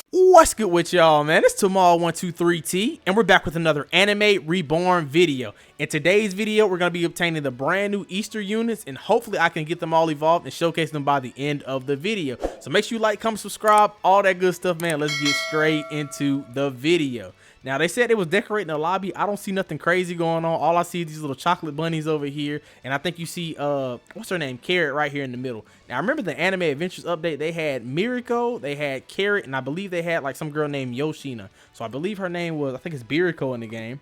What's good with y'all, man? It's Tamal123T, and we're back with another Anime Reborn video. In today's video, we're going to be obtaining the brand new Easter units, and hopefully I can get them all evolved and showcase them by the end of the video. So make sure you like, comment, subscribe, all that good stuff, man. Let's get straight into the video. Now, they said it was decorating the lobby. I don't see nothing crazy going on. All I see is these little chocolate bunnies over here. And I think you see, what's her name? Carrot right here in the middle. Now, I remember the Anime Adventures update. They had Miriko, they had Carrot, and I believe they had like some girl named Yoshina. So I believe her name was, I think it's Biriko in the game.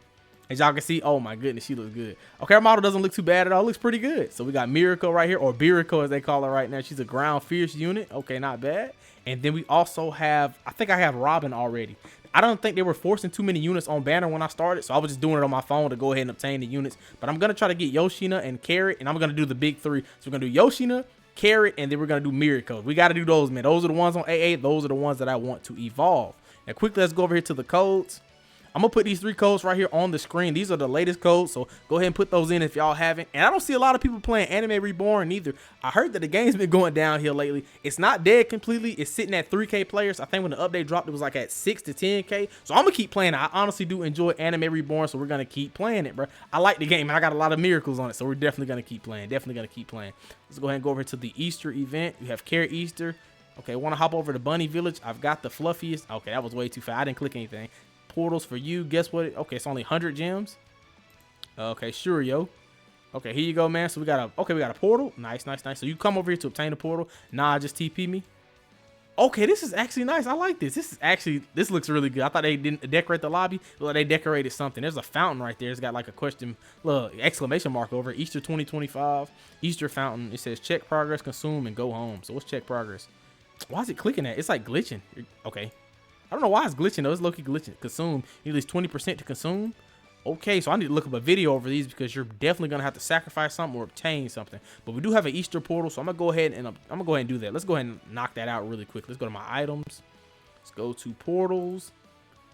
As y'all can see, oh my goodness, she looks good. Okay, our model doesn't look too bad at all. It looks pretty good. So we got Miriko right here, or Biriko as they call her right now. She's a ground fierce unit. Okay, not bad. And then we also have, I think I have Robin already. I don't think they were forcing too many units on banner when I started, so I was just doing it on my phone to go ahead and obtain the units. But I'm going to try to get Yoshina and Carrot, and I'm going to do the big three. So we're going to do Yoshina, Carrot, and then we're going to do Miriko. We got to do those, man. Those are the ones on AA. Those are the ones that I want to evolve. Now, quickly, let's go over here to the codes. I'm going to put these three codes right here on the screen. These are the latest codes, so go ahead and put those in if y'all haven't. And I don't see a lot of people playing Anime Reborn either. I heard that the game's been going downhill lately. It's not dead completely. It's sitting at 3K players. I think when the update dropped, it was like at 6 to 10K. So I'm going to keep playing it. I honestly do enjoy Anime Reborn, so we're going to keep playing it, bro. I like the game, and I got a lot of miracles on it, so we're definitely going to keep playing. Definitely going to keep playing. Let's go ahead and go over to the Easter event. We have Carrot Easter. Okay, want to hop over to Bunny Village. I've got the fluffiest. Okay, that was way too fast. I didn't click anything. Portals for you. Guess what? Okay, it's only 100 gems. Okay, sure, yo. Okay, here you go, man. So we got a portal. Nice, nice, nice. So you come over here to obtain the portal. Nah, just TP me. Okay, this is actually nice. I like this. This looks really good. I thought they didn't decorate the lobby. Well, they decorated something. There's a fountain right there. It's got like a question, exclamation mark over it. Easter 2025. Easter fountain. It says check progress, consume, and go home. So what's check progress? Why is it clicking at? It's like glitching. Okay. I don't know why it's glitching though. It's low-key glitching. Consume. You need at least 20% to consume. Okay, so I need to look up a video over these because you're definitely gonna have to sacrifice something or obtain something. But we do have an Easter portal, so I'm gonna go ahead and do that. Let's go ahead and knock that out really quick. Let's go to my items. Let's go to portals.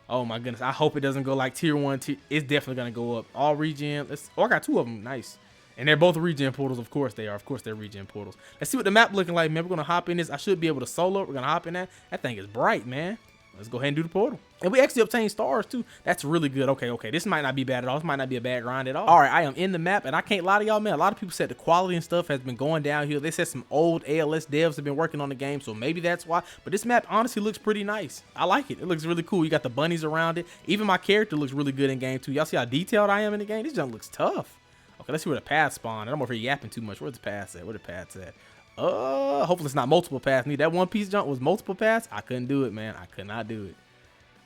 Oh my goodness, I hope it doesn't go like tier 1. It's definitely gonna go up. All regen. I got 2 of them. Nice. And they're both regen portals. Of course they are. Of course they're regen portals. Let's see what the map looking like, man. We're gonna hop in this. I should be able to solo it. We're gonna hop in that. That thing is bright, man. Let's go ahead and do the portal. And we actually obtain stars too. That's really good. Okay. This might not be bad at all. This might not be a bad grind at all. All right, I am in the map, and I can't lie to y'all, man. A lot of people said the quality and stuff has been going downhill. They said some old ALS devs have been working on the game, so maybe that's why. But this map honestly looks pretty nice. I like it. It looks really cool. You got the bunnies around it. Even my character looks really good in game too. Y'all see how detailed I am in the game? This junk looks tough. Okay, let's see where the paths spawn. I'm over here yapping too much. Where's the paths at? Where the paths at? Hopefully it's not multiple paths. That one piece jump was multiple paths. I couldn't do it, man. I could not do it.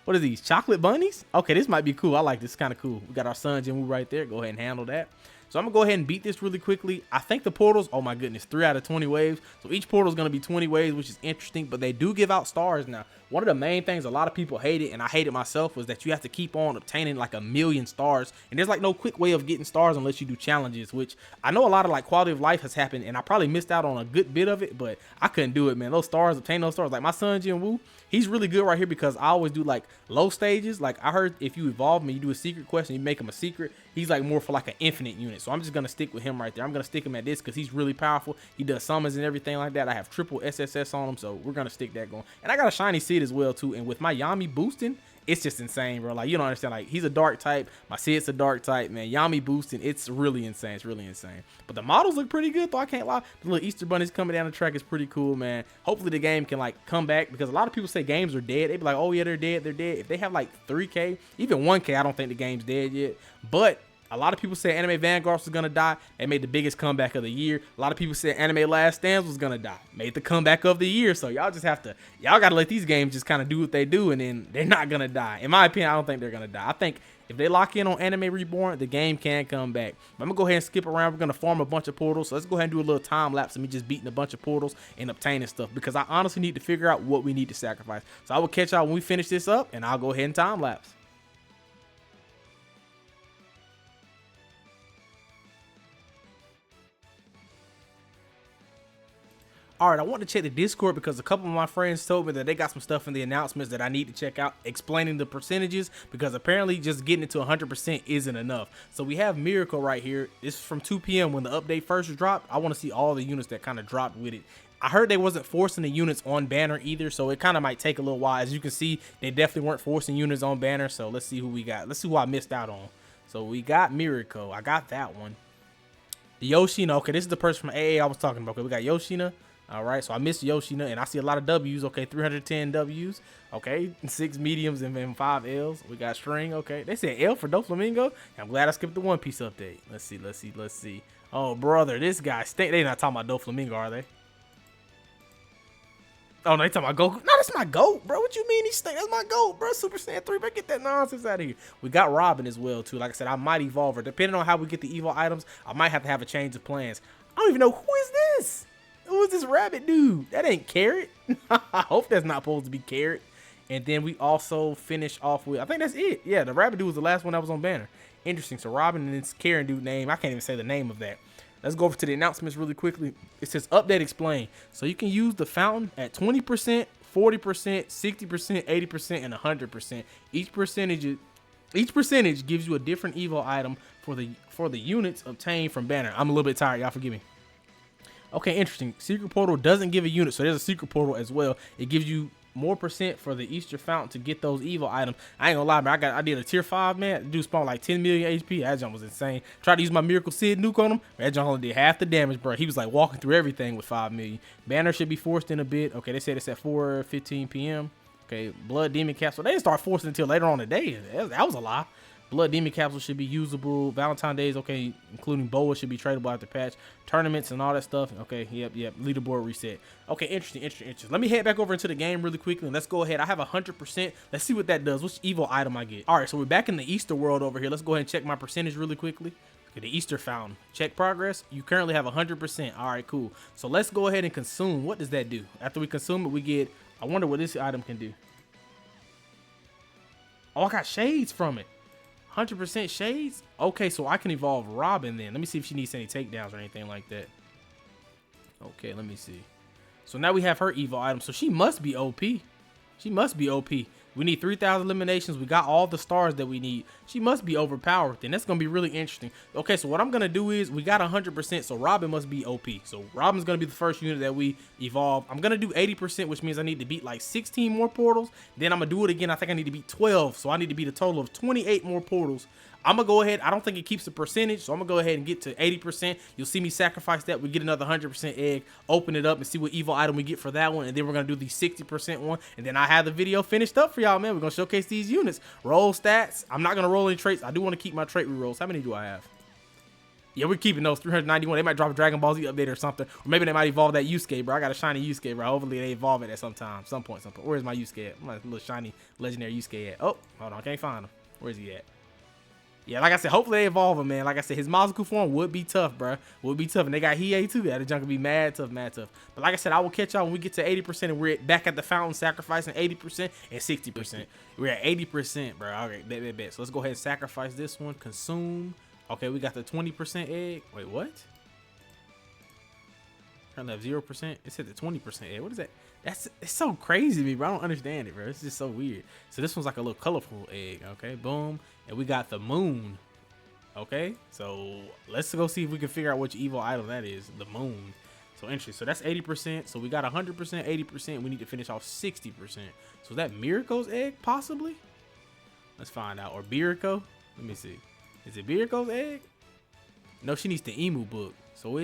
What are these? Chocolate bunnies? Okay, this might be cool. I like this. Kind of cool. We got our Sun Jinwoo right there. Go ahead and handle that. So I'm going to go ahead and beat this really quickly. I think the portals, oh my goodness, 3 out of 20 waves. So each portal is going to be 20 waves, which is interesting, but they do give out stars now. One of the main things a lot of people hated, and I hated myself, was that you have to keep on obtaining like 1,000,000 stars. And there's like no quick way of getting stars unless you do challenges, which I know a lot of like quality of life has happened, and I probably missed out on a good bit of it, but I couldn't do it, man. Those stars, obtain those stars. Like my Sun Jinwoo, he's really good right here because I always do like low stages. Like I heard if you evolve him and you do a secret quest and you make him a secret, he's like more for like an infinite unit. So I'm just going to stick with him right there. I'm going to stick him at this because he's really powerful. He does summons and everything like that. I have triple SSS on him, so we're going to stick that going. And I got a shiny Sid as well too. And with my Yami boosting, it's just insane, bro. Like, you don't understand. Like, he's a dark type. My Sid's a dark type, man. Yami boosting, it's really insane. It's really insane. But the models look pretty good, though. I can't lie. The little Easter bunnies coming down the track is pretty cool, man. Hopefully the game can, like, come back because a lot of people say games are dead. They be like, oh, yeah, they're dead. They're dead. If they have, like, 3K, even 1K, I don't think the game's dead yet. But a lot of people say Anime Vanguard was gonna die. They made the biggest comeback of the year. A lot of people said Anime Last Stands was gonna die. Made the comeback of the year. So y'all gotta let these games just kind of do what they do, and then they're not gonna die. In my opinion, I don't think they're gonna die. I think if they lock in on Anime Reborn, the game can come back. But I'm gonna go ahead and skip around. We're gonna farm a bunch of portals. So let's go ahead and do a little time lapse of me just beating a bunch of portals and obtaining stuff, because I honestly need to figure out what we need to sacrifice. So I will catch y'all when we finish this up, and I'll go ahead and time lapse. All right, I want to check the Discord because a couple of my friends told me that they got some stuff in the announcements that I need to check out, explaining the percentages, because apparently just getting it to 100% isn't enough. So we have Miriko right here. This is from 2 p.m. when the update first dropped. I want to see all the units that kind of dropped with it. I heard they wasn't forcing the units on banner either, so it kind of might take a little while. As you can see, they definitely weren't forcing units on banner. So let's see who we got. Let's see who I missed out on. So we got Miracle. I got that one. Yoshina. Okay, this is the person from AA I was talking about. Okay, we got Yoshina. All right, so I missed Yoshina, and I see a lot of W's. Okay, 310 W's. Okay, 6 mediums and then 5 L's. We got String. Okay, they said L for Doflamingo. I'm glad I skipped the One Piece update. Let's see. Oh, brother, this guy stink. They not talking about Doflamingo, are they? Oh, no, they talking about Goku. No, that's my GOAT, bro. What you mean he stink? That's my GOAT, bro. Super Saiyan 3, bro. Get that nonsense out of here. We got Robin as well, too. Like I said, I might evolve her. Depending on how we get the evil items, I might have to have a change of plans. I don't even know who is this. Who is this rabbit dude? That ain't Carrot. I hope that's not supposed to be Carrot. And then we also finish off with, I think that's it. Yeah, the rabbit dude was the last one that was on banner. Interesting. So Robin and this Karen dude name, I can't even say the name of that. Let's go over to the announcements really quickly. It says update explain. So you can use the fountain at 20%, 40%, 60%, 80%, and 100%. Each percentage gives you a different evil item for the units obtained from banner. I'm a little bit tired, y'all forgive me. Okay, interesting. Secret portal doesn't give a unit, so there's a secret portal as well. It gives you more percent for the Easter fountain to get those evil items. I ain't gonna lie, man. I did a tier 5, man. The dude spawned like 10 million HP. That jump was insane. Tried to use my Miracle Sid nuke on him. That jump only did half the damage, bro. He was like walking through everything with 5 million. Banner should be forced in a bit. Okay, they said it's at 4:15 p.m. Okay, Blood Demon Capsule. They didn't start forcing until later on the day. That was a lie. Blood Demon Capsule should be usable. Valentine Days, okay, including Boa should be tradable after patch. Tournaments and all that stuff. Okay, yep. Leaderboard reset. Okay, interesting. Let me head back over into the game really quickly and let's go ahead. I have 100%. Let's see what that does. Which evil item I get. All right, so we're back in the Easter world over here. Let's go ahead and check my percentage really quickly. Okay, the Easter fountain. Check progress. You currently have 100%. All right, cool. So let's go ahead and consume. What does that do? After we consume it, we get, I wonder what this item can do. Oh, I got shades from it. 100% shades. Okay, so I can evolve Robin then. Let me see if she needs any takedowns or anything like that. Okay, let me see. So now we have her evil item. So she must be OP. She must be OP. We need 3,000 eliminations. We got all the stars that we need. She must be overpowered. Then that's going to be really interesting. Okay, so what I'm going to do is we got 100%. So Robin must be OP. So Robin's going to be the first unit that we evolve. I'm going to do 80%, which means I need to beat like 16 more portals. Then I'm going to do it again. I think I need to beat 12. So I need to beat a total of 28 more portals. I'm going to go ahead. I don't think it keeps the percentage. So I'm going to go ahead and get to 80%. You'll see me sacrifice that. We get another 100% egg, open it up and see what evil item we get for that one. And then we're going to do the 60% one. And then I have the video finished up for y'all, man. We're going to showcase these units. Roll stats. I'm not going to roll any traits. I do want to keep my trait rerolls. How many do I have? Yeah, we're keeping those 391. They might drop a Dragon Ball Z update or something. Or maybe they might evolve that Yusuke, bro. I got a shiny Yusuke, bro. Hopefully they evolve it at some point. Where's my Yusuke at? My little shiny legendary Yusuke at? Oh, hold on. I can't find him. Where's he at? Yeah, like I said, hopefully they evolve him, man. Like I said, his Mazuku form would be tough, bro. Would be tough. And they got Hiei too. That junk would be mad tough. But like I said, I will catch y'all when we get to 80% and we're back at the fountain sacrificing 80% and 60%. We're at 80%, bro. All right, bet. So let's go ahead and sacrifice this one. Consume. Okay, we got the 20% egg. Wait, what? Currently have 0%. It said the 20% egg. What is that? It's so crazy to me, bro. I don't understand it, bro. It's just so weird. So this one's like a little colorful egg. Okay, boom. And we got the moon. Okay, so let's go see if we can figure out which evil item that is. The moon. So interesting. So that's 80%. So we got 100%, 80%. We need to finish off 60%. So is that Miracle's egg, possibly? Let's find out. Or Biriko? Let me see. Is it Biriko's egg? No, she needs the Emu book. So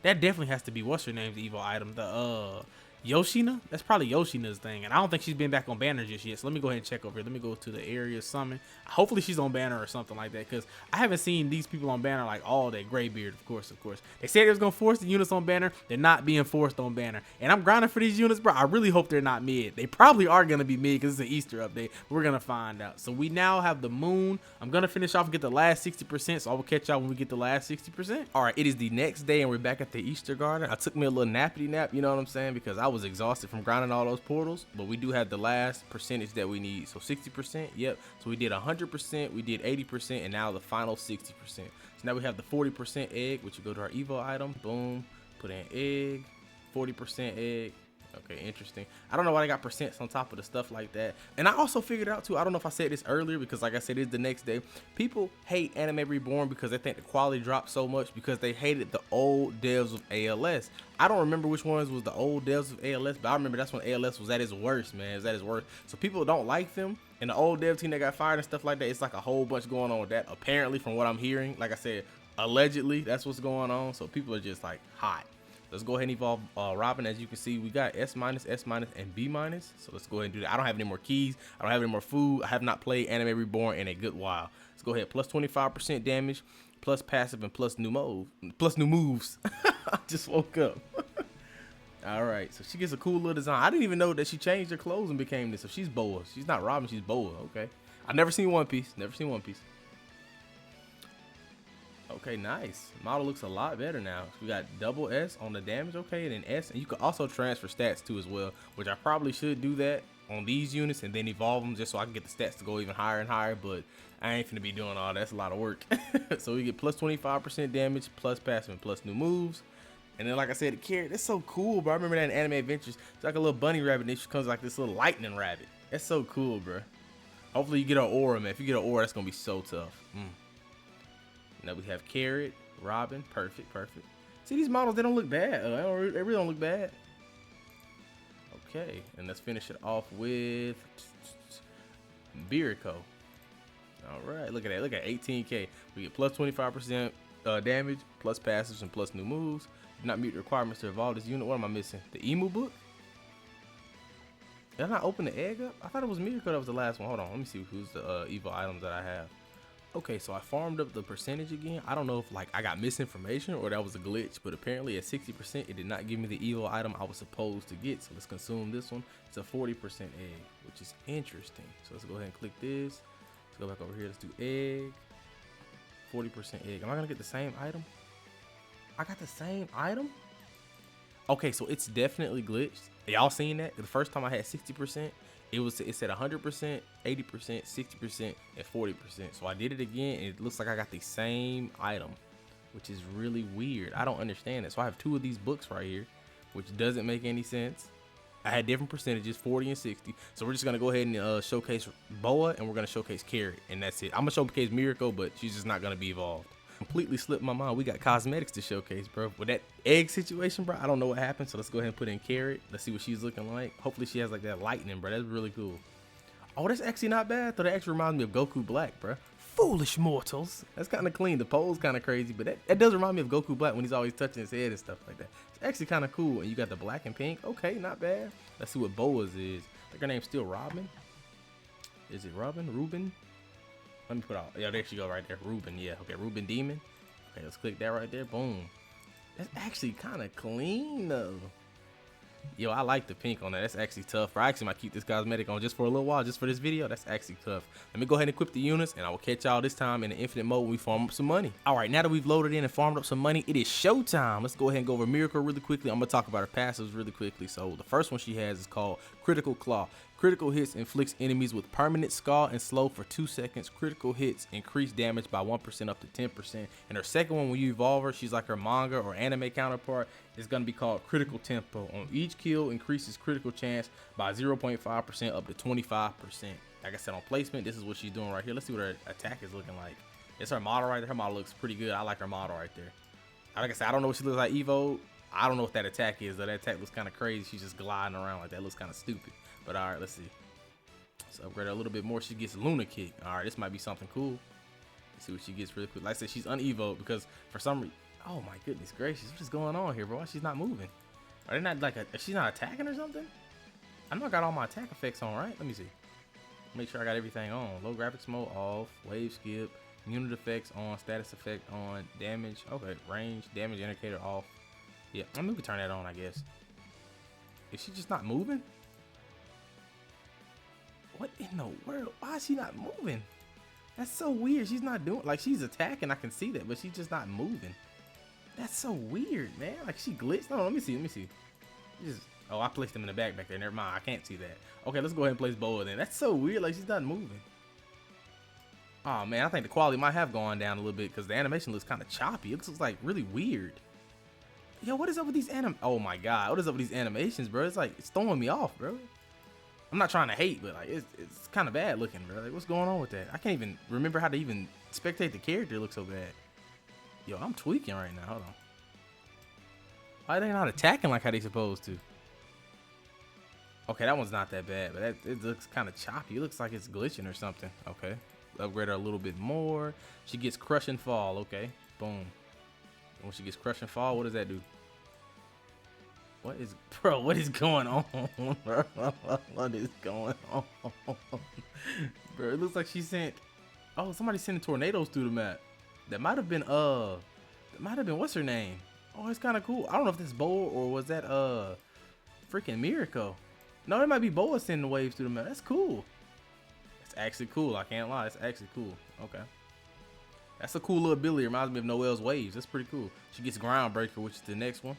that definitely has to be what's her name's evil item. The Yoshina? That's probably Yoshina's thing. And I don't think she's been back on banner just yet. So let me go ahead and check over here. Let me go to the area summon. Hopefully she's on banner or something like that. Because I haven't seen these people on banner like all day. Graybeard, of course. They said they was going to force the units on banner. They're not being forced on banner. And I'm grinding for these units, bro. I really hope they're not mid. They probably are going to be mid because it's an Easter update. We're going to find out. So we now have the moon. I'm going to finish off and get the last 60%. So I will catch y'all when we get the last 60%. All right, it is the next day and we're back at the Easter garden. I took me a little nappity nap, you know what I'm saying? Because I was exhausted from grinding all those portals, but we do have the last percentage that we need. So 60%, yep. So we did 100%, we did 80%, and now the final 60%. So now we have the 40% egg, which you go to our evo item, boom, put in egg, 40% egg. Okay, interesting. I don't know why they got percents on top of the stuff like that. And I also figured out too, I don't know if I said this earlier because like I said, it's the next day. People hate Anime Reborn because they think the quality dropped so much because they hated the old devs of ALS. I don't remember which ones was the old devs of ALS, but I remember that's when ALS was at its worst, man. It was at its worst. So people don't like them. And the old dev team that got fired and stuff like that, it's like a whole bunch going on with that. Apparently, from what I'm hearing, like I said, allegedly, that's what's going on. So people are just like hot. Let's go ahead and evolve Robin. As you can see, we got S-, S-, and B-. So let's go ahead and do that. I don't have any more keys. I don't have any more food. I have not played Anime Reborn in a good while. Let's go ahead. Plus 25% damage, plus passive, and plus new moves. I just woke up. All right, so she gets a cool little design. I didn't even know that she changed her clothes and became this. So she's Boa. She's not Robin. She's Boa. Okay. I've never seen One Piece. Never seen One Piece. Okay, nice. Model looks a lot better now. We got double S on the damage, okay, and then S. And you can also transfer stats too as well, which I probably should do that on these units and then evolve them just so I can get the stats to go even higher and higher, but I ain't finna be doing all that. That's a lot of work. So we get plus 25% damage, plus passive, and plus new moves. And then, like I said, the carrot, that's so cool, bro. I remember that in Anime Adventures. It's like a little bunny rabbit, and then she comes like this little lightning rabbit. That's so cool, bro. Hopefully you get an aura, man. If you get an aura, that's gonna be so tough. Now we have Carrot, Robin, perfect. See, these models, they don't look bad. They really don't look bad. Okay, and let's finish it off with Biriko. All right, look at that. Look at 18K. We get plus 25% damage, plus passives, and plus new moves. Do not meet the requirements to evolve this unit. What am I missing? The Emu book? Did I not open the egg up? I thought it was Mirko that was the last one. Hold on, let me see who's the evil items that I have. Okay, so I farmed up the percentage again. I don't know if like I got misinformation or that was a glitch, but apparently at 60% it did not give me the evil item I was supposed to get. So let's consume this one. It's a 40% egg, which is interesting. So let's go ahead and click this. Let's go back over here. Let's do egg. 40% egg. Am I gonna get the same item? I got the same item? Okay, so it's definitely glitched. Y'all seen that? The first time I had 60%. It said 100%, 80%, 60%, and 40%. So I did it again, and it looks like I got the same item, which is really weird. I don't understand it. So I have two of these books right here, which doesn't make any sense. I had different percentages, 40 and 60. So we're just gonna go ahead and showcase Boa, and we're gonna showcase Carrot, and that's it. I'm gonna showcase Mirko, but she's just not gonna be evolved. Completely slipped my mind. We got cosmetics to showcase, bro. With that egg situation, bro, I don't know what happened. So let's go ahead and put in Carrot. Let's see what she's looking like. Hopefully she has like that lightning, bro. That's really cool. Oh, that's actually not bad. Though that actually reminds me of Goku Black, bro. Foolish mortals. That's kind of clean. The pole's kind of crazy, but that does remind me of Goku Black when he's always touching his head and stuff like that. It's actually kind of cool. And you got the black and pink. Okay, not bad. Let's see what Boa's is. I think her name's still Robin. Is it Robin? Ruben? Let me put out. Yeah, there she go right there. Ruben. Yeah. Okay, Ruben Demon. Okay, let's click that right there. Boom. That's actually kind of clean though. Yo, I like the pink on that. That's actually tough. I actually might keep this cosmetic on just for a little while, just for this video. That's actually tough. Let me go ahead and equip the units, and I will catch y'all this time in the infinite mode when we farm up some money. All right, now that we've loaded in and farmed up some money, it is showtime. Let's go ahead and go over Mirko really quickly. I'm gonna talk about her passives really quickly. So the first one she has is called Critical Claw. Critical hits inflicts enemies with permanent scar and slow for 2 seconds. Critical hits increase damage by 1% up to 10%. And her second one, when you evolve her, she's like her manga or anime counterpart. It's gonna be called Critical Tempo. On each kill, increases critical chance by 0.5% up to 25%. Like I said, on placement, this is what she's doing right here. Let's see what her attack is looking like. It's her model right there. Her model looks pretty good. I like her model right there. Like I said, I don't know what she looks like Evo. I don't know what that attack is, though. That attack looks kind of crazy. She's just gliding around like that. Looks kind of stupid. But all right, let's see. Let's upgrade her a little bit more. She gets Luna Kick. All right, this might be something cool. Let's see what she gets really quick. Like I said, she's unevoed because for some reason, oh my goodness gracious, what is going on here, bro? She's not moving. Are they not like she's not attacking or something? I know I got all my attack effects on, right? Let me see. Make sure I got everything on. Low graphics mode off. Wave skip. Unit effects on. Status effect on. Damage. Okay. Range. Damage indicator off. Yeah. I'm gonna turn that on, I guess. Is she just not moving? What in the world? Why is she not moving? That's so weird. She's not doing, like, she's attacking. I can see that, but she's just not moving. That's so weird, man. Like, she glitched. No, let me see. Just, oh, I placed him in the back there. Never mind. I can't see that. Okay, let's go ahead and place Boa then. That's so weird. Like, she's not moving. Oh, man. I think the quality might have gone down a little bit because the animation looks kind of choppy. It looks like really weird. Yo, what is up with these Oh my god, what is up with these animations, bro? It's like it's throwing me off, bro. I'm not trying to hate, but like it's kind of bad looking, bro. Like, what's going on with that? I can't even remember how to even spectate the character. It looks so bad. Yo, I'm tweaking right now. Hold on. Why are they not attacking like how they supposed to? Okay, that one's not that bad, but it looks kind of choppy. It looks like it's glitching or something. Okay, upgrade her a little bit more. She gets crush and fall. Okay, boom. When she gets crush and fall, what does that do? What is, bro? What is going on, bro? What is going on, bro? It looks like she sent. Oh, somebody sending tornadoes through the map. That might have been what's her name? Oh, it's kind of cool. I don't know if this Boa or was that freaking Miracle. No, it might be Boa sending waves through the map. That's cool. It's actually cool. I can't lie. It's actually cool. Okay. That's a cool little ability. Reminds me of Noel's waves. That's pretty cool. She gets ground breaker, which is the next one.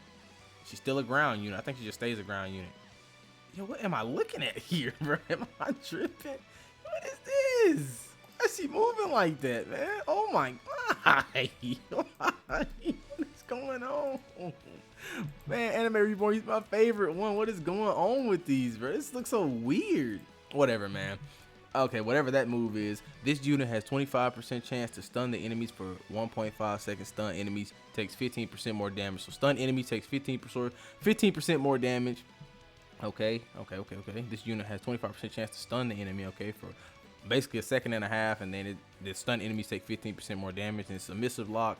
She's still a ground unit. I think she just stays a ground unit. Yo, what am I looking at here, bro? Am I tripping? What is this? Why is she moving like that, man? Oh my god. What is going on? Man, Anime Reborn, he's my favorite one. What is going on with these, bro? This looks so weird. Whatever, man. Okay, whatever that move is, this unit has 25% chance to stun the enemies for 1.5 seconds. Stun enemies takes 15% more damage. So stun enemy takes 15% more damage. Okay. This unit has 25% chance to stun the enemy, okay, for basically a second and a half, and then the stun enemies take 15% more damage. And it's a submissive lock.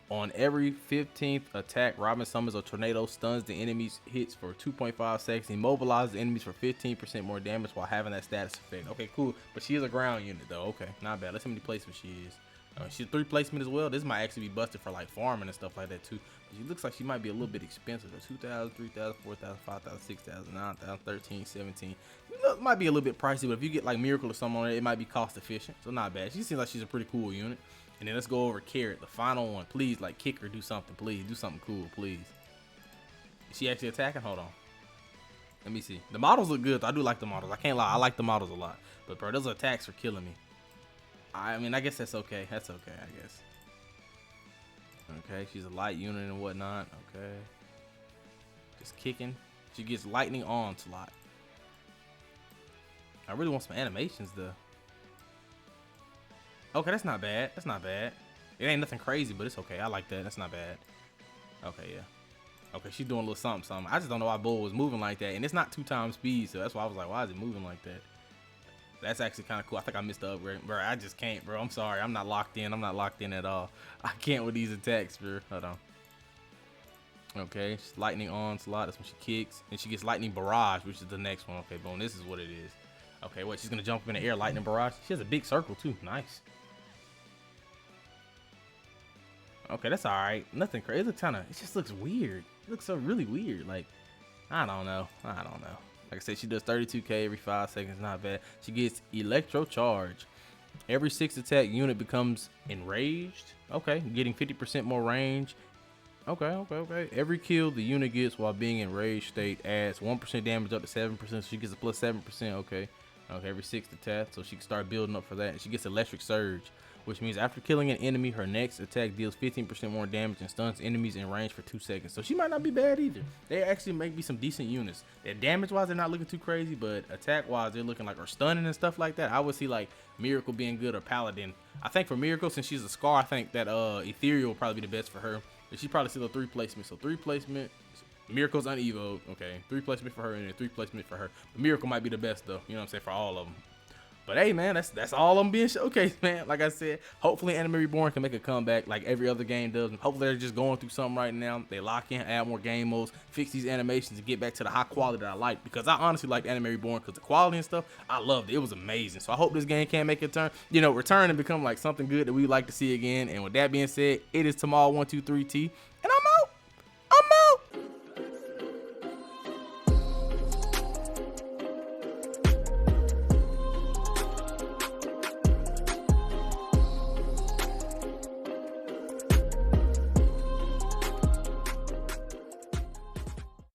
On every 15th attack, Robin summons a tornado, stuns the enemy's hits for 2.5 seconds, immobilizes the enemies for 15% more damage while having that status effect. Okay, cool. But she is a ground unit, though. Okay, not bad. Let's see how many placements she is. She's 3 placement as well. This might actually be busted for like farming and stuff like that, too. But she looks like she might be a little bit expensive. 2,000, 3,000, 4,000, 5,000, 6,000, 9,000, 13, 17. It might be a little bit pricey, but if you get like Miracle or something on it, it might be cost efficient. So not bad. She seems like she's a pretty cool unit. And then let's go over Carrot, the final one. Please, like, kick her, do something. Please, do something cool, please. Is she actually attacking? Hold on. Let me see. The models look good. I do like the models. I can't lie. I like the models a lot. But, bro, those attacks are killing me. I mean, I guess that's okay. That's okay, I guess. Okay, she's a light unit and whatnot. Okay. Just kicking. She gets lightning onslaught. I really want some animations, though. Okay, that's not bad. That's not bad. It ain't nothing crazy, but it's okay. I like that. That's not bad. Okay, yeah. Okay, she's doing a little something. I just don't know why Bull was moving like that. And it's not 2 times speed, so that's why I was like, why is it moving like that? That's actually kind of cool. I think I missed the upgrade. Bro, I just can't, bro. I'm sorry. I'm not locked in. I'm not locked in at all. I can't with these attacks, bro. Hold on. Okay, she's lightning onslaught. That's when she kicks. And she gets lightning barrage, which is the next one. Okay, boom. This is what it is. Okay, what? She's going to jump up in the air, lightning barrage. She has a big circle, too. Nice. Okay, that's all right. Nothing crazy. It looks it just looks weird. It looks so really weird. Like, I don't know. Like I said, she does 32k every 5 seconds. Not bad. She gets electro charge. Every 6 attack unit becomes enraged. Okay, getting 50% more range. Okay. Every kill the unit gets while being in rage state adds 1% damage up to 7%. So she gets a plus 7%. Okay, every 6th attack. So she can start building up for that. And she gets electric surge, which means after killing an enemy, her next attack deals 15% more damage and stuns enemies in range for 2 seconds. So she might not be bad either. They actually make me some decent units. That damage-wise, they're not looking too crazy, but attack-wise, they're looking like, or stunning and stuff like that. I would see like Miracle being good or Paladin. I think for Miracle, since she's a Scar, I think that Ethereal will probably be the best for her. But she probably still a 3 placement. So 3 placement. Miracle's unevo. Okay, 3 placement for her and then 3 placement for her. But Miracle might be the best though. You know what I'm saying, for all of them. But hey, man, that's all I'm being showcased, man. Like I said, hopefully Anime Reborn can make a comeback like every other game does. And hopefully they're just going through something right now. They lock in, add more game modes, fix these animations, and get back to the high quality that I like. Because I honestly like Anime Reborn because the quality and stuff, I loved it. It was amazing. So I hope this game can make a return and become like something good that we like to see again. And with that being said, it is Tamal123T.